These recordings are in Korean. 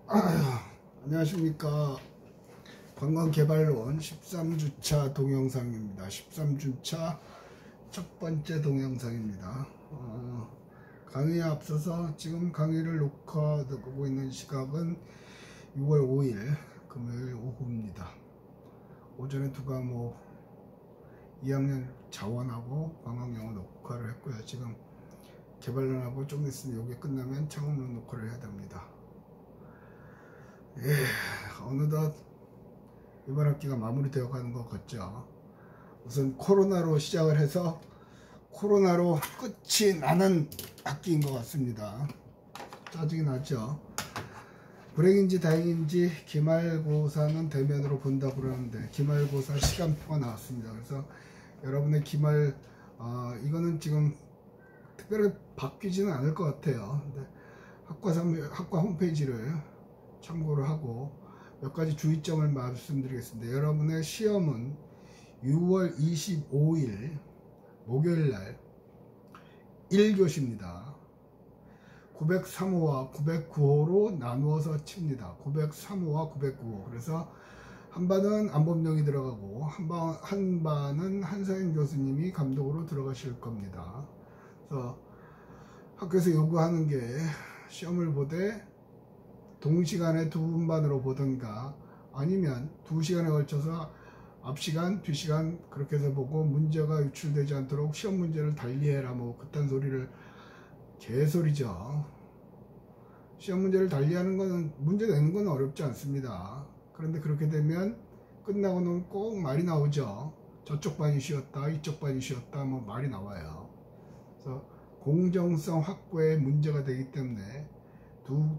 안녕하십니까. 관광개발론 13주차 동영상입니다. 13주차 첫 번째 동영상입니다. 강의에 앞서서 지금 강의를 녹화하고 있는 시각은 6월 5일 금요일 오후입니다. 오전에 두 과목 2학년 자원하고 관광영어 녹화를 했고요. 지금 개발론하고 좀 있으면 이게 끝나면 창업론 녹화를 해야 됩니다. 어느덧 이번 학기가 마무리되어 가는 것 같죠. 우선 코로나로 시작을 해서 코로나로 끝이 나는 학기인 것 같습니다. 짜증이 나죠. 불행인지 다행인지 기말고사는 대면으로 본다고 그러는데 기말고사 시간표가 나왔습니다. 그래서 여러분의 기말 이거는 지금 특별히 바뀌지는 않을 것 같아요. 근데 학과 홈페이지를 참고를 하고 몇 가지 주의점을 말씀드리겠습니다. 여러분의 시험은 6월 25일 목요일날 1교시입니다. 903호와 909호로 나누어서 칩니다. 903호와 909호. 그래서 한 반은 안범령이 들어가고 한 반은 한사인 교수님이 감독으로 들어가실 겁니다. 그래서 학교에서 요구하는 게 시험을 보되 동시간에 두 분반으로 보던가 아니면 2시간에 걸쳐서 앞시간, 뒷시간 그렇게 해서 보고 문제가 유출되지 않도록 시험 문제를 달리해라 뭐 그딴 소리를 개소리죠. 시험 문제를 달리하는 거는 문제 내는 건 어렵지 않습니다. 그런데 그렇게 되면 끝나고는 꼭 말이 나오죠. 저쪽 반이 쉬었다, 이쪽 반이 쉬었다 뭐 말이 나와요. 그래서 공정성 확보에 문제가 되기 때문에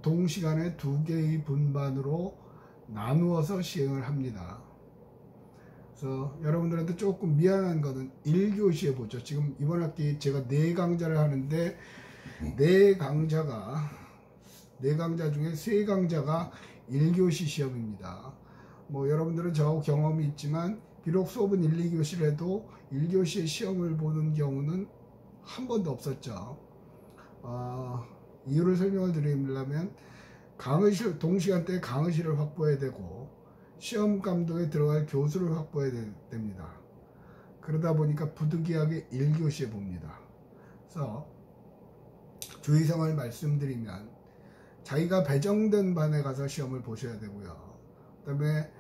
동시간에 두 개의 분반으로 나누어서 시행을 합니다. 그래서 여러분들한테 조금 미안한 거는 1교시에 보죠. 지금 이번 학기 제가 4강좌를 하는데 4강좌 중에 3강좌가 1교시 시험입니다. 뭐 여러분들은 저하고 경험이 있지만 비록 수업은 1, 2교시를 해도 1교시에 시험을 보는 경우는 한 번도 없었죠. 이유를 설명을 드리려면 강의실 동시간대에 강의실을 확보해야 되고 시험 감독에 들어갈 교수를 확보해야 됩니다. 그러다 보니까 부득이하게 1교시에 봅니다. 그래서 주의사항을 말씀드리면 자기가 배정된 반에 가서 시험을 보셔야 되고요. 그 다음에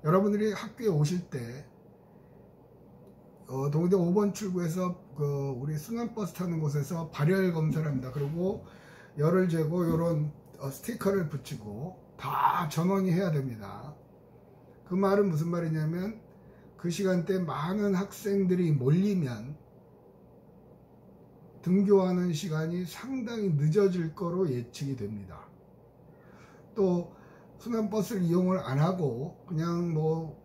여러분들이 학교에 오실 때 동대 5번 출구에서 우리 순환버스 타는 곳에서 발열 검사를 합니다. 그리고 열을 재고 이런 스티커를 붙이고 다 전원이 해야 됩니다. 그 말은 무슨 말이냐면 그 시간대 많은 학생들이 몰리면 등교하는 시간이 상당히 늦어질 거로 예측이 됩니다. 또 순환버스를 이용을 안 하고 그냥 뭐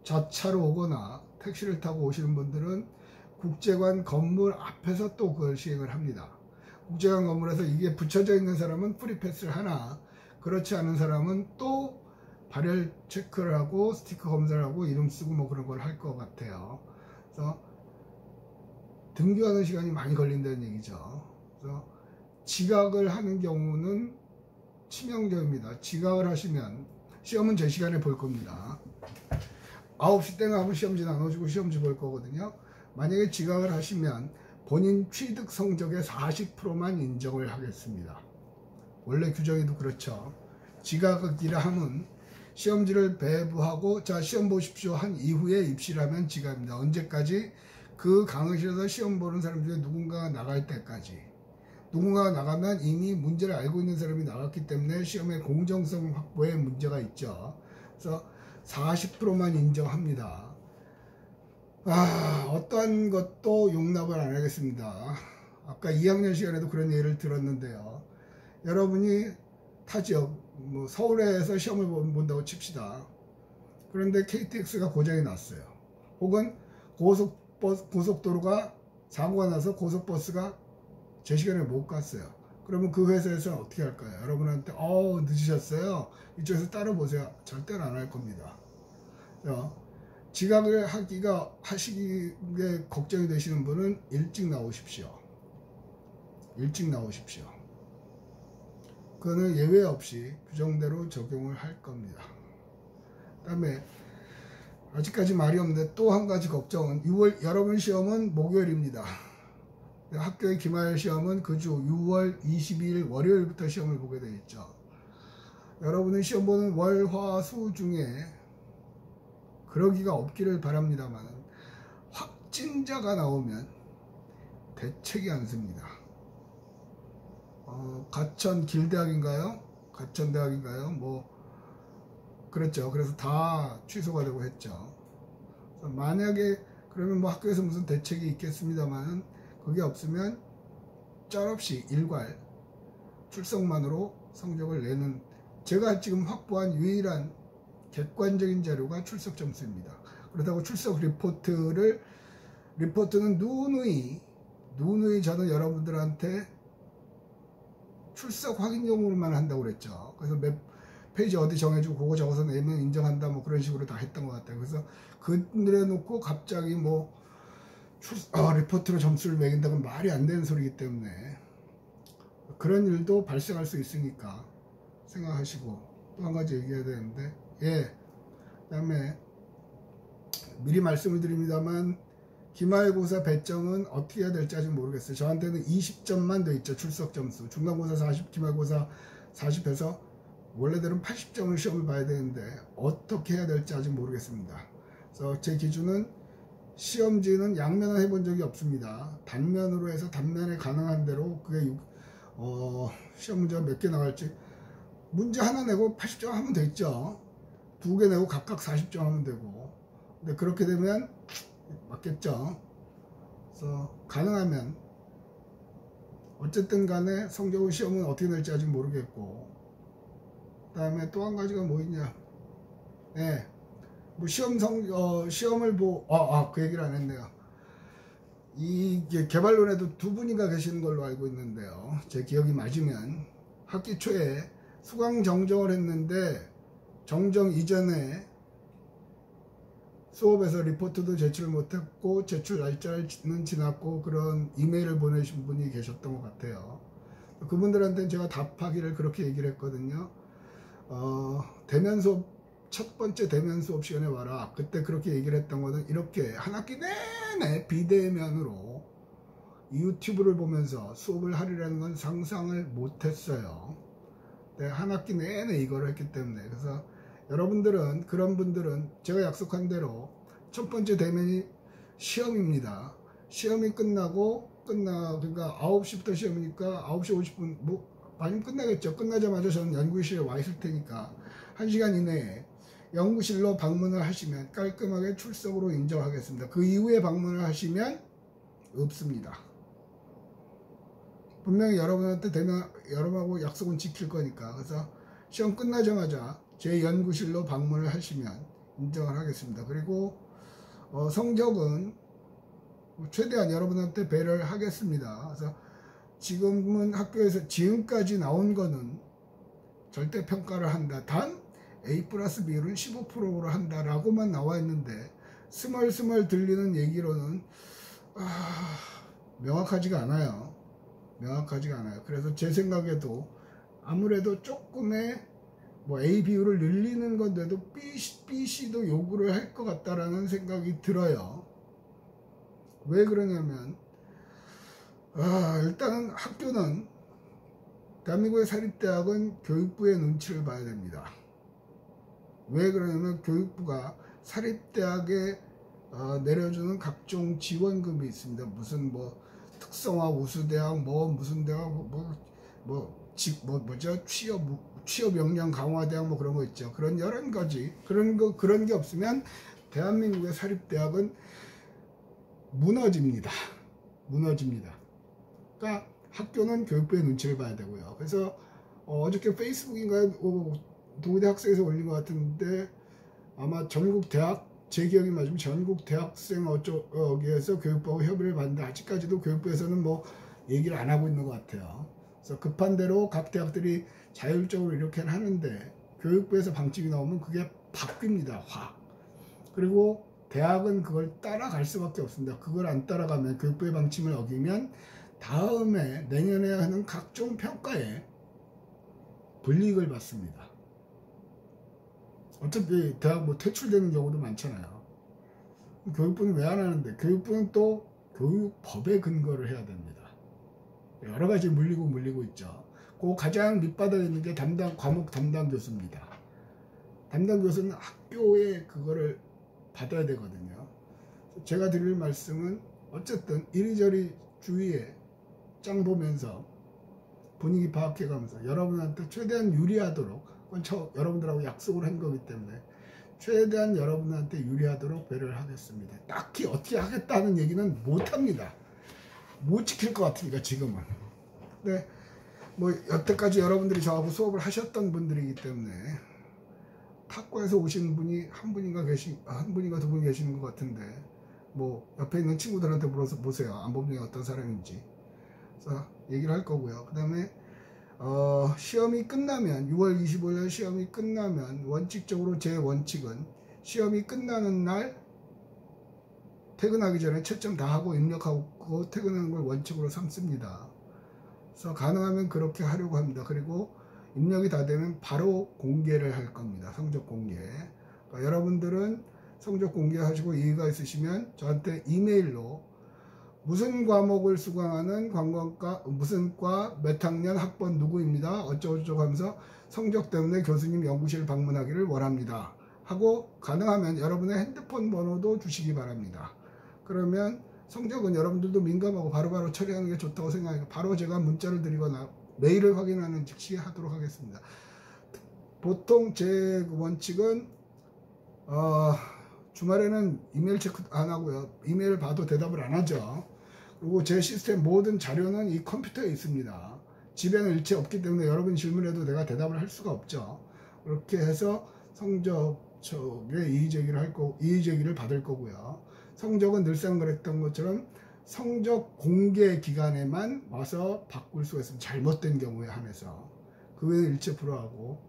자차로 오거나 택시를 타고 오시는 분들은 국제관 건물 앞에서 또 그걸 시행을 합니다. 국제관 건물에서 이게 붙여져 있는 사람은 프리패스를 하나, 그렇지 않은 사람은 또 발열 체크를 하고 스티커 검사를 하고 이름 쓰고 뭐 그런 걸 할 것 같아요. 그래서 등교하는 시간이 많이 걸린다는 얘기죠. 그래서 지각을 하는 경우는 치명적입니다. 지각을 하시면 시험은 제 시간에 볼 겁니다. 9시 땡 하면 시험지 나눠주고 시험지 볼 거거든요. 만약에 지각을 하시면 본인 취득 성적의 40%만 인정을 하겠습니다. 원래 규정에도 그렇죠. 지각이라 하면 시험지를 배부하고 자 시험 보십시오 한 이후에 입시를 하면 지각입니다. 언제까지? 그 강의실에서 시험 보는 사람 중에 누군가가 나갈 때까지. 누군가가 나가면 이미 문제를 알고 있는 사람이 나갔기 때문에 시험의 공정성 확보에 문제가 있죠. 그래서 40%만 인정합니다. 어떠한 것도 용납을 안 하겠습니다. 아까 2학년 시간에도 그런 예를 들었는데요. 여러분이 타 지역, 뭐 서울에서 시험을 본다고 칩시다. 그런데 KTX가 고장이 났어요. 혹은 고속도로가 사고가 나서 고속버스가 제 시간에 못 갔어요. 그러면 그 회사에서는 어떻게 할까요? 여러분한테 늦으셨어요. 이쪽에서 따로 보세요. 절대로 안 할 겁니다. 지각을 하시기에 걱정이 되시는 분은 일찍 나오십시오. 일찍 나오십시오. 그거는 예외 없이 규정대로 적용을 할 겁니다. 그 다음에 아직까지 말이 없는데 또 한 가지 걱정은 6월 여러분 시험은 목요일입니다. 학교의 기말 시험은 그 주 6월 22일 월요일부터 시험을 보게 되어 있죠. 여러분은 시험 보는 월, 화, 수 중에 그러기가 없기를 바랍니다만 확진자가 나오면 대책이 안 씁니다. 가천 길대학인가요? 가천대학인가요? 뭐 그랬죠. 그래서 다 취소가 되고 했죠. 만약에 그러면 뭐 학교에서 무슨 대책이 있겠습니다만 그게 없으면 짤없이 일괄 출석만으로 성적을 내는, 제가 지금 확보한 유일한 객관적인 자료가 출석 점수입니다. 그렇다고 출석 리포트는 누누이 저는 여러분들한테 출석 확인용으로만 한다고 그랬죠. 그래서 몇 페이지 어디 정해주고 그거 적어서 내면 인정한다 뭐 그런 식으로 다 했던 것 같아요. 그래서 그래 놓고 갑자기 뭐 리포트로 점수를 매긴다고 말이 안 되는 소리이기 때문에 그런 일도 발생할 수 있으니까 생각하시고, 또 한 가지 얘기해야 되는데, 그 다음에 미리 말씀을 드립니다만 기말고사 배점은 어떻게 해야 될지 아직 모르겠어요. 저한테는 20점만 돼 있죠. 출석 점수. 중간고사 40, 기말고사 40해서 원래대로는 80점을 시험을 봐야 되는데 어떻게 해야 될지 아직 모르겠습니다. 그래서 제 기준은 시험지는 양면을 해본 적이 없습니다. 단면으로 해서 단면에 가능한 대로 그게 시험 문제가 몇 개 나갈지 문제 하나 내고 80점 하면 됐죠. 두 개 내고 각각 40점 하면 되고. 근데 그렇게 되면 맞겠죠. 그래서 가능하면 어쨌든 간에 성적의 시험은 어떻게 될지 아직 모르겠고, 그 다음에 또 한 가지가 뭐 있냐, 뭐 시험을 그 얘기를 안 했네요. 이게 개발론에도 두 분이가 계시는 걸로 알고 있는데요, 제 기억이 맞으면 학기 초에 수강 정정을 했는데 정정 이전에 수업에서 리포트도 제출 못했고 제출 날짜는 지났고 그런 이메일을 보내신 분이 계셨던 것 같아요. 그분들한테는 제가 답하기를 그렇게 얘기를 했거든요. 대면 수업, 첫 번째 대면 수업 시간에 와라. 그때 그렇게 얘기를 했던 거는 이렇게 한 학기 내내 비대면으로 유튜브를 보면서 수업을 하리라는 건 상상을 못했어요. 한 학기 내내 이걸 했기 때문에. 그래서 여러분들은, 그런 분들은 제가 약속한 대로 첫 번째 대면이 시험입니다. 시험이 그러니까 9시부터 시험이니까 9시 50분 아니면 끝나겠죠. 끝나자마자 저는 연구실에 와 있을 테니까 1시간 이내에 연구실로 방문을 하시면 깔끔하게 출석으로 인정하겠습니다. 그 이후에 방문을 하시면 없습니다. 분명히 여러분한테 여러분하고 약속은 지킬 거니까. 그래서 시험 끝나자마자 제 연구실로 방문을 하시면 인정을 하겠습니다. 그리고 성적은 최대한 여러분한테 배려를 하겠습니다. 그래서 지금은 학교에서 지금까지 나온 거는 절대 평가를 한다, 단 A 플러스 비율은 15%로 한다라고만 나와 있는데 스멀스멀 들리는 얘기로는 명확하지가 않아요. 그래서 제 생각에도 아무래도 조금의 A 비율을 늘리는 건데도 BC도 요구를 할 것 같다라는 생각이 들어요. 왜 그러냐면 일단은 학교는, 대한민국의 사립대학은 교육부의 눈치를 봐야 됩니다. 왜 그러냐면 교육부가 사립대학에 내려주는 각종 지원금이 있습니다. 무슨 특성화 우수대학, 무슨 대학, 취업 역량 강화대학 그런 거 있죠. 그런 여러 가지 그런 게 없으면 대한민국의 사립대학은 무너집니다. 그러니까 학교는 교육부의 눈치를 봐야 되고요. 그래서 어저께 페이스북인가요? 동의대 학생에서 올린 것 같은데 아마 전국 대학, 제 기억이 맞으면 전국 대학생 어쩌기에서 교육부하고 협의를 받는데 아직까지도 교육부에서는 얘기를 안 하고 있는 것 같아요. 그래서 급한 대로 각 대학들이 자율적으로 이렇게 하는데 교육부에서 방침이 나오면 그게 바뀝니다. 그리고 대학은 그걸 따라갈 수밖에 없습니다. 그걸 안 따라가면, 교육부의 방침을 어기면 다음에 내년에 하는 각종 평가에 불이익을 받습니다. 어차피 대학 뭐 퇴출되는 경우도 많잖아요. 교육부는 왜 안 하는데? 교육부는 또 교육법에 근거를 해야 됩니다. 여러 가지 물리고 있죠. 그 가장 밑바닥에 있는 게 과목 담당 교수입니다. 담당 교수는 학교에 그거를 받아야 되거든요. 제가 드릴 말씀은 어쨌든 이리저리 주위에 짱 보면서 분위기 파악해가면서 여러분한테 최대한 유리하도록, 그건 여러분들하고 약속을 한 거기 때문에 최대한 여러분한테 유리하도록 배려를 하겠습니다. 딱히 어떻게 하겠다는 얘기는 못합니다. 못 지킬 것 같으니까 지금은. 근데 뭐 여태까지 여러분들이 저하고 수업을 하셨던 분들이기 때문에 탁구에서 오신 분이 한 분인가 두 분 계시는 것 같은데, 뭐 옆에 있는 친구들한테 물어서 보세요. 안 본 분이 어떤 사람인지. 그래서 얘기를 할 거고요. 그 다음에 시험이 끝나면 6월 25일 시험이 끝나면 원칙적으로 제 원칙은 시험이 끝나는 날 퇴근하기 전에 채점 다 하고 입력하고 퇴근하는 걸 원칙으로 삼습니다. 그래서 가능하면 그렇게 하려고 합니다. 그리고 입력이 다 되면 바로 공개를 할 겁니다. 성적 공개. 그러니까 여러분들은 성적 공개하시고 이의가 있으시면 저한테 이메일로 무슨 과목을 수강하는 관광과 무슨 과 몇 학년 학번 누구입니다. 어쩌고저쩌고 하면서 성적 때문에 교수님 연구실 방문하기를 원합니다. 하고 가능하면 여러분의 핸드폰 번호도 주시기 바랍니다. 그러면 성적은 여러분들도 민감하고 바로바로 처리하는 게 좋다고 생각해요. 바로 제가 문자를 드리거나 메일을 확인하는 즉시 하도록 하겠습니다. 보통 제 원칙은 주말에는 이메일 체크 안 하고요. 이메일 봐도 대답을 안 하죠. 그리고 제 시스템 모든 자료는 이 컴퓨터에 있습니다. 집에는 일체 없기 때문에 여러분 질문해도 내가 대답을 할 수가 없죠. 그렇게 해서 성적 쪽에 이의제기를 받을 거고요. 성적은 늘상 그랬던 것처럼 성적 공개 기간에만 와서 바꿀 수가 있습니다. 잘못된 경우에 한해서. 그 외에는 일체 불허하고.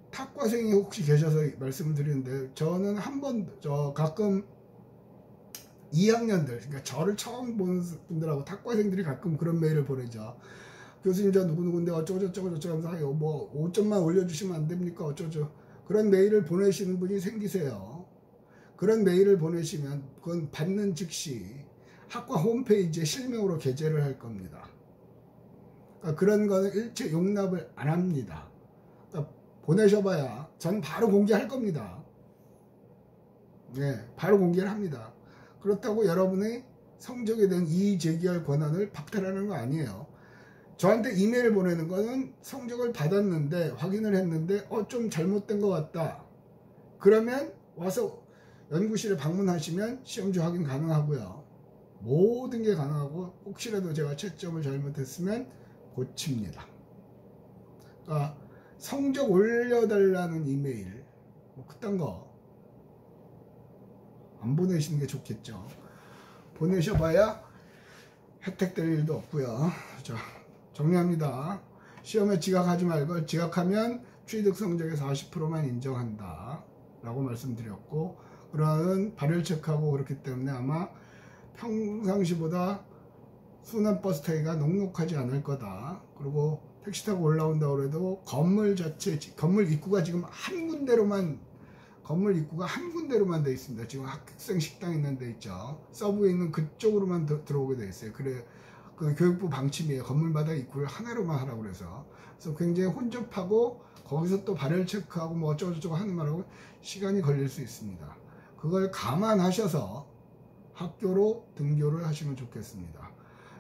탁과생이 혹시 계셔서 말씀을 드리는데, 저는 가끔 2학년들, 그러니까 저를 처음 보는 분들하고 탁과생들이 가끔 그런 메일을 보내죠. 교수님 저 누구누구인데 어쩌고저쩌고 하면서 뭐 5점만 올려주시면 안 됩니까? 어쩌죠. 그런 메일을 보내시는 분이 생기세요. 그런 메일을 보내시면 그건 받는 즉시 학과 홈페이지에 실명으로 게재를 할 겁니다. 그러니까 그런 거는 일체 용납을 안 합니다. 그러니까 보내셔봐야 전 바로 공개할 겁니다. 네, 바로 공개를 합니다. 그렇다고 여러분의 성적에 대한 이의 제기할 권한을 박탈하는 거 아니에요. 저한테 이메일 보내는 거는 성적을 받았는데 확인을 했는데 좀 잘못된 것 같다. 그러면 와서 연구실에 방문하시면 시험지 확인 가능하고요. 모든 게 가능하고 혹시라도 제가 채점을 잘못했으면 고칩니다. 그러니까 성적 올려달라는 이메일 뭐 그딴 거 안 보내시는 게 좋겠죠. 보내셔봐야 혜택될 일도 없고요. 자, 정리합니다. 시험에 지각하지 말고 지각하면 취득 성적의 40%만 인정한다 라고 말씀드렸고, 그러한 발열 체크하고 그렇기 때문에 아마 평상시보다 순환버스 타기가 녹록하지 않을 거다. 그리고 택시 타고 올라온다고 해도 건물 입구가 지금 건물 입구가 한 군데로만 되어 있습니다. 지금 학생 식당 있는 데 있죠. 서브에 있는 그쪽으로만 들어오게 되어 있어요. 그래, 그 교육부 방침이에요. 건물마다 입구를 하나로만 하라고 그래서. 그래서 굉장히 혼접하고 거기서 또 발열 체크하고 뭐 어쩌고저쩌고 하는 말하고 시간이 걸릴 수 있습니다. 그걸 감안하셔서 학교로 등교를 하시면 좋겠습니다.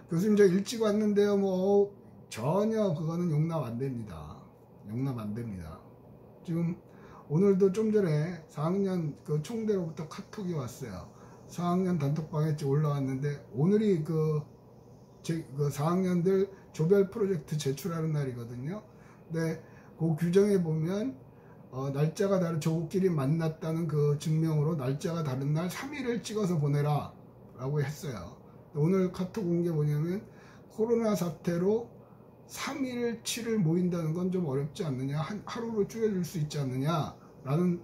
교수님 저 일찍 왔는데요. 뭐 전혀 그거는 용납 안 됩니다. 용납 안 됩니다. 지금 오늘도 좀 전에 4학년 그 총대로부터 카톡이 왔어요. 4학년 단톡방에 올라왔는데 오늘이 그 4학년들 조별 프로젝트 제출하는 날이거든요. 근데 그 규정에 보면 날짜가 다른 조국끼리 만났다는 그 증명으로 날짜가 다른 날 3일을 찍어서 보내라 라고 했어요. 오늘 카톡 온 게 뭐냐면 코로나 사태로 3일치를 모인다는 건 좀 어렵지 않느냐, 하루로 줄여줄 수 있지 않느냐 라는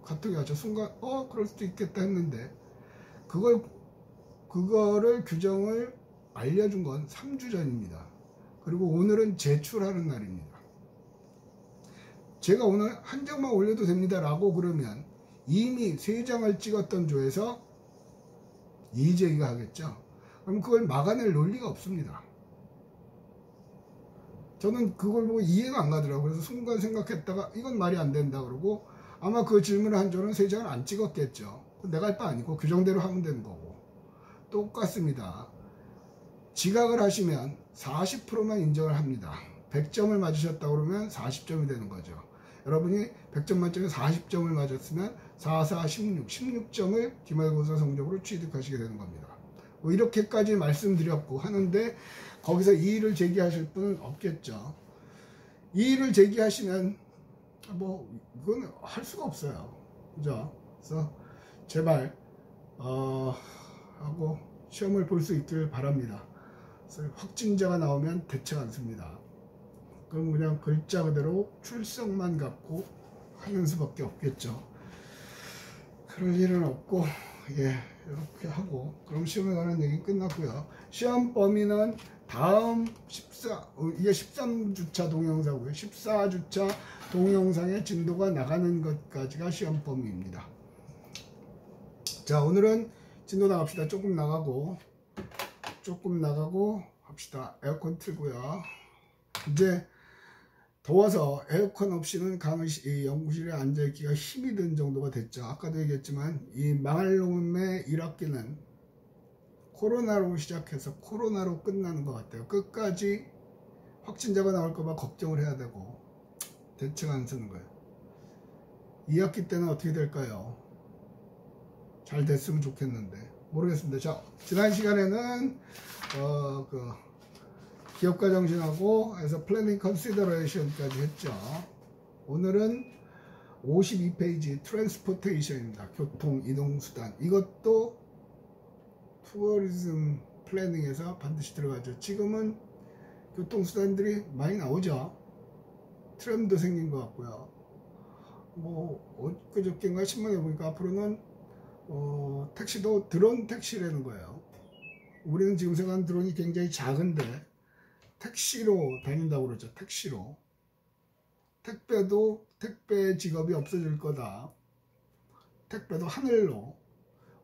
카톡이 왔죠. 순간 그럴 수도 있겠다 했는데 그거를 규정을 알려준 건 3주 전입니다. 그리고 오늘은 제출하는 날입니다. 제가 오늘 한 장만 올려도 됩니다 라고 그러면 이미 3장을 찍었던 조에서 이의제기가 하겠죠. 그럼 그걸 막아낼 논리가 없습니다. 저는 그걸 보고 이해가 안 가더라고요. 그래서 순간 생각했다가 이건 말이 안 된다 그러고, 아마 그 질문을 한 조는 3장을 안 찍었겠죠. 내가 할 바 아니고 규정대로 하면 되는 거고. 똑같습니다. 지각을 하시면 40%만 인정을 합니다. 100점을 맞으셨다 그러면 40점이 되는 거죠. 여러분이 100점 만점에 40점을 맞았으면 4, 4, 16, 16점을 기말고사 성적으로 취득하시게 되는 겁니다. 뭐 이렇게까지 말씀드렸고 하는데 거기서 이의를 제기하실 분은 없겠죠. 이의를 제기하시면 뭐 이건 할 수가 없어요. 그죠? 그래서 제발 하고 시험을 볼 수 있길 바랍니다. 그래서 확진자가 나오면 대책 않습니다. 그럼 그냥 글자 그대로 출석만 갖고 하는 수밖에 없겠죠. 그럴 일은 없고, 예, 이렇게 하고, 그럼 시험에 관한 얘기는 끝났고요. 시험 범위는 다음 이게 13주차 동영상이고요. 14주차 동영상의 진도가 나가는 것까지가 시험 범위입니다. 자, 오늘은 진도 나갑시다. 조금 나가고 합시다. 에어컨 틀고요. 이제 더워서 에어컨 없이는 이 연구실에 앉아있기가 힘이 든 정도가 됐죠. 아까도 얘기했지만 이 망할 놈의 1학기는 코로나로 시작해서 코로나로 끝나는 것 같아요. 끝까지 확진자가 나올까봐 걱정을 해야 되고 대책 안 쓰는 거예요. 2학기 때는 어떻게 될까요? 잘 됐으면 좋겠는데 모르겠습니다. 자, 지난 시간에는 기업가 정신하고 해서 플래닝 컨시더레이션까지 했죠. 오늘은 52페이지 트랜스포테이션입니다. 교통, 이동수단. 이것도 투어리즘 플래닝에서 반드시 들어가죠. 지금은 교통수단들이 많이 나오죠. 트램도 생긴 것 같고요. 뭐 엊그저께인가 신문에 보니까 앞으로는 택시도 드론 택시라는 거예요. 우리는 지금 생각하는 드론이 굉장히 작은데 택시로 다닌다고 그러죠. 택시로. 택배 직업이 없어질 거다. 택배도 하늘로.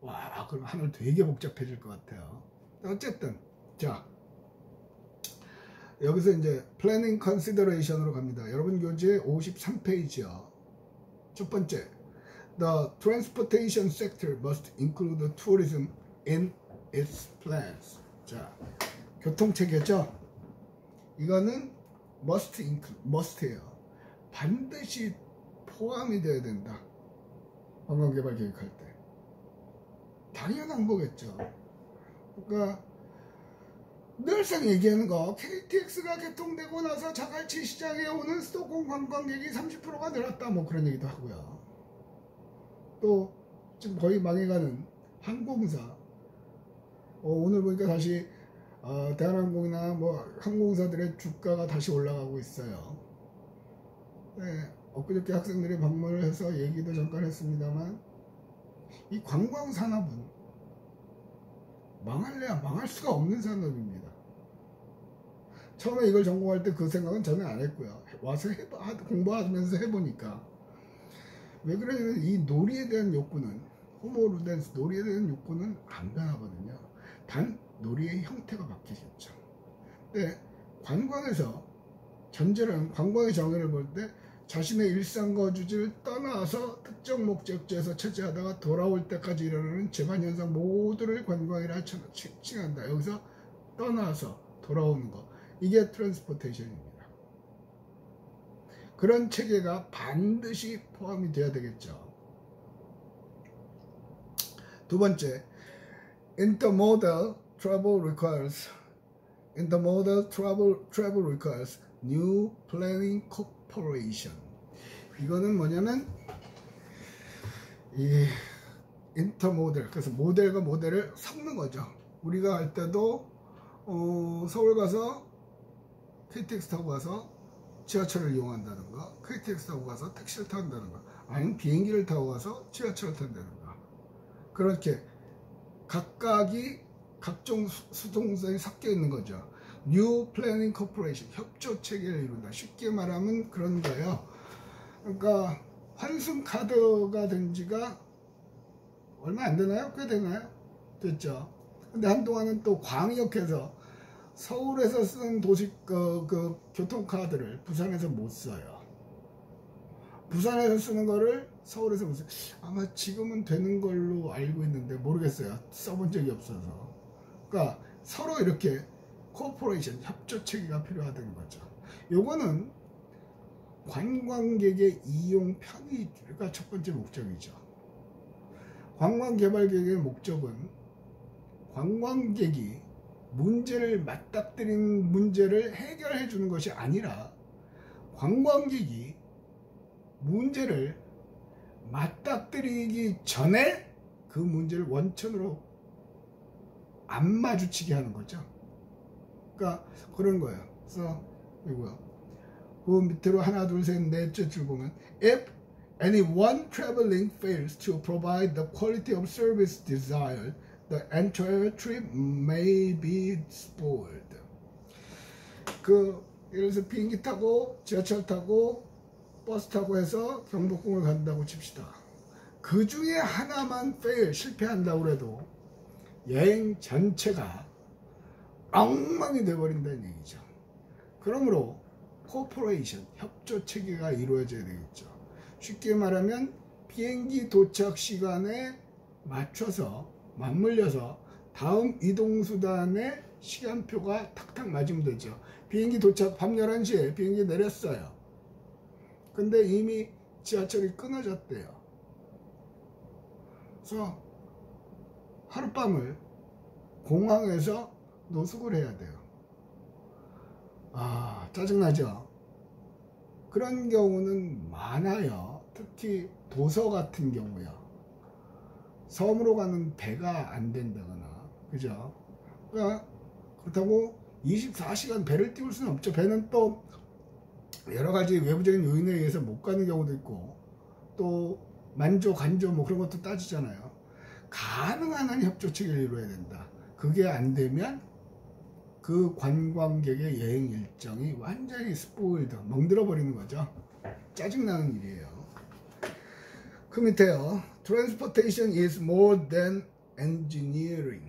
와, 그럼 하늘 되게 복잡해질 것 같아요. 어쨌든 자, 여기서 이제 플래닝 컨시더레이션으로 갑니다. 여러분 교재 53페이지요. 첫 번째, The transportation sector must include tourism in its plans. 자, 교통체계죠. 이거는 must예요. 반드시 포함이 돼야 된다. 관광개발 계획할 때. 당연한 거겠죠. 그러니까 늘상 얘기하는 거, KTX가 개통되고 나서 자갈치 시장에 오는 수도권 관광객이 30%가 늘었다, 뭐 그런 얘기도 하고요. 또 지금 거의 망해가는 항공사, 오늘 보니까 다시 대한항공이나 뭐 항공사들의 주가가 다시 올라가고 있어요. 네, 엊그저께 학생들이 방문을 해서 얘기도 잠깐 했습니다만 이 관광 산업은 망할래야 망할 수가 없는 산업입니다. 처음에 이걸 전공할 때 그 생각은 전혀 안 했고요. 와서 공부하면서 해보니까 왜 그러냐면 이 놀이에 대한 욕구는, 호모루덴스 놀이에 대한 욕구는 안 변하거든요. 단 놀이의 형태가 바뀌겠죠. 근데 관광에서 전제는 관광의 정의를 볼 때 자신의 일상 거주지를 떠나서 특정 목적지에서 차지하다가 돌아올 때까지 일어나는 재반현상 모두를 관광이라 칭한다. 여기서 떠나서 돌아오는 거, 이게 트랜스포테이션입니다. 그런 체계가 반드시 포함이 돼야 되겠죠. 두 번째, intermodal travel requires new planning corporation. 이거는 뭐냐면 이 인터모델, 그래서 모델과 모델을 섞는 거죠. 우리가 할 때도 서울 가서 KTX 타고 가서 지하철을 이용한다든가, KTX 타고 가서 택시를 탄다든가, 아니면 비행기를 타고 가서 지하철을 탄다든가, 그렇게 각각이 각종 수동성이 섞여 있는 거죠. New Planning Corporation, 협조 체계를 이룬다. 쉽게 말하면 그런 거예요. 그러니까 환승 카드가 된 지가 얼마 안 되나요? 꽤 되나요? 됐죠. 근데 한동안은 또 광역에서 서울에서 쓰는 그 교통카드를 부산에서 못 써요. 부산에서 쓰는 거를 서울에서 못 써요. 아마 지금은 되는 걸로 알고 있는데 모르겠어요. 써본 적이 없어서. 그러니까 서로 이렇게 코퍼레이션, 협조 체계가 필요하다는 거죠. 요거는 관광객의 이용 편의가 첫 번째 목적이죠. 관광개발계획의 목적은 관광객이 문제를 맞닥뜨린 문제를 해결해 주는 것이 아니라 관광객이 문제를 맞닥뜨리기 전에 그 문제를 원천으로 안 마주치게 하는 거죠. 그러니까 그런 거예요. 그래서 이거요. 그 밑으로 하나 둘 셋 넷째 줄 보면 if anyone traveling fails to provide the quality of service desired, the entire trip may be spoiled. 예를 들어서 비행기 타고 지하철 타고 버스 타고 해서 경복궁을 간다고 칩시다. 그 중에 하나만 실패한다고 해도 여행 전체가 엉망이 돼버린다는 얘기죠. 그러므로 코퍼레이션, 협조 체계가 이루어져야 되겠죠. 쉽게 말하면 비행기 도착 시간에 맞물려서 다음 이동수단의 시간표가 탁탁 맞으면 되죠. 비행기 도착 밤 11시에 비행기 내렸어요. 근데 이미 지하철이 끊어졌대요. 그래서 하룻밤을 공항에서 노숙을 해야 돼요. 짜증나죠? 그런 경우는 많아요. 특히 도서 같은 경우요. 섬으로 가는 배가 안 된다거나, 그죠? 그러니까 그렇다고 24시간 배를 띄울 수는 없죠. 배는 또 여러 가지 외부적인 요인에 의해서 못 가는 경우도 있고, 또 만조, 간조 뭐 그런 것도 따지잖아요. 가능한 한 협조 체계를 이루어야 된다. 그게 안 되면 그 관광객의 여행 일정이 완전히 스포일드, 멍들어 버리는 거죠. 짜증나는 일이에요. 그 밑에요. Transportation is more than engineering.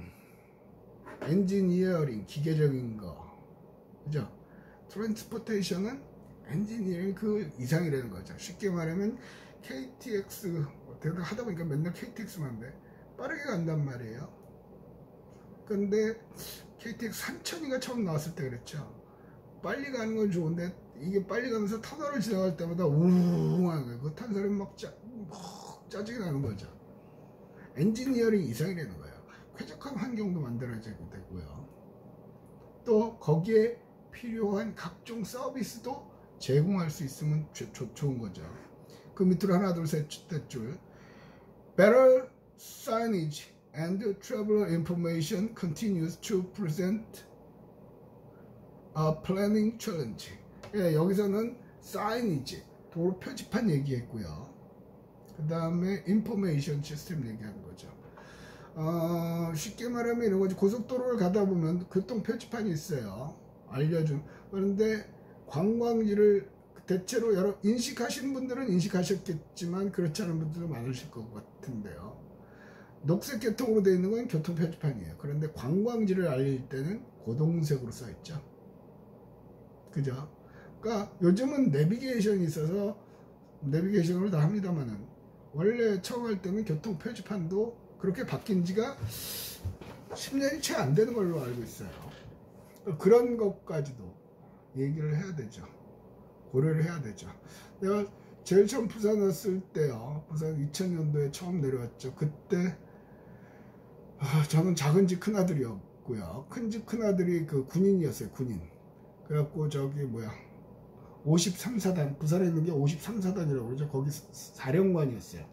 엔지니어링, 기계적인 거. 그죠? Transportation은 엔지니어링 그 이상이라는 거죠. 쉽게 말하면 KTX, 하다 보니까 맨날 KTX만 돼. 빠르게 간단 말이에요. 근데 KTX 3000이가 처음 나왔을 때 그랬죠. 빨리 가는 건 좋은데 이게 빨리 가면서 터널을 지나갈 때마다 우웅하는 거예요. 그거 탄 사람이 막 짜증이 나는 거죠. 엔지니어링 이상이라는 거예요. 쾌적한 환경도 만들어져야 되고요. 또 거기에 필요한 각종 서비스도 제공할 수 있으면 좋은 거죠. 그 밑으로 하나 둘 셋 줄 Better signage and traveler information continues to present a planning challenge. 예, 여기서는 signage, 도로 표지판 얘기했고요. 그 다음에 information 시스템 얘기하는 거죠. 쉽게 말하면 이런 거지. 고속도로를 가다 보면 교통 표지판이 있어요. 알려준. 그런데 관광지를 대체로 인식하시는 분들은 인식하셨겠지만 그렇지 않은 분들은 많으실 것 같은데요. 녹색 계통으로 되어 있는 건 교통 표지판이에요. 그런데 관광지를 알릴 때는 고동색으로 써 있죠. 그죠? 그러니까 요즘은 내비게이션이 있어서 내비게이션으로 다 합니다만은 원래 처음 할 때는 교통 표지판도 그렇게 바뀐 지가 10년이 채 안 되는 걸로 알고 있어요. 그런 것까지도 얘기를 해야 되죠. 고려를 해야 되죠. 내가 제일 처음 부산 왔을 때요. 부산 2000년도에 처음 내려왔죠. 그때 저는 작은 집 큰아들이었고요. 큰 집 큰아들이 그 군인이었어요. 군인. 그래갖고 53사단, 부산에 있는 게 53사단이라고 그러죠. 거기 사령관이었어요.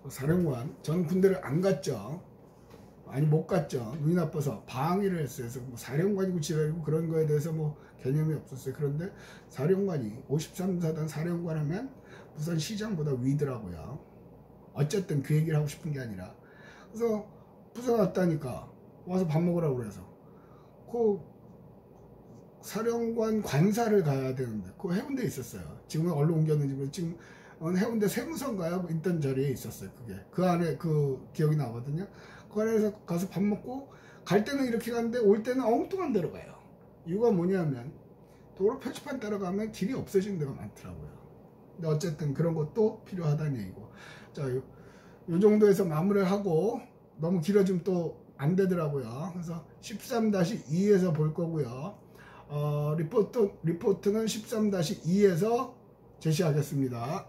사령관. 저는 군대를 안 갔죠. 아니 못 갔죠. 눈이 나빠서 방위를 했어요. 그래서 사령관이고 지랄이고 그런 거에 대해서 개념이 없었어요. 그런데 사령관이 53사단 사령관 하면 부산 시장보다 위더라고요. 어쨌든 그 얘기를 하고 싶은 게 아니라, 그래서 부산 왔다니까 와서 밥 먹으라고 그래서 사령관 관사를 가야 되는데 그 해운대에 있었어요. 지금은 얼른 옮겼는지 지금 해운대 세무서인가요? 있던 자리에 있었어요. 그게 그 안에 그 기억이 나거든요. 그 안에서 가서 밥 먹고 갈 때는 이렇게 가는데 올 때는 엉뚱한 데로 가요. 이유가 뭐냐면 도로 표지판 따라가면 길이 없어지는 데가 많더라고요. 근데 어쨌든 그런 것도 필요하다는 얘기고. 자, 요 정도에서 마무리를 하고 너무 길어지면 또 안 되더라고요. 그래서 13-2에서 볼 거고요. 리포트는 13-2에서 제시하겠습니다.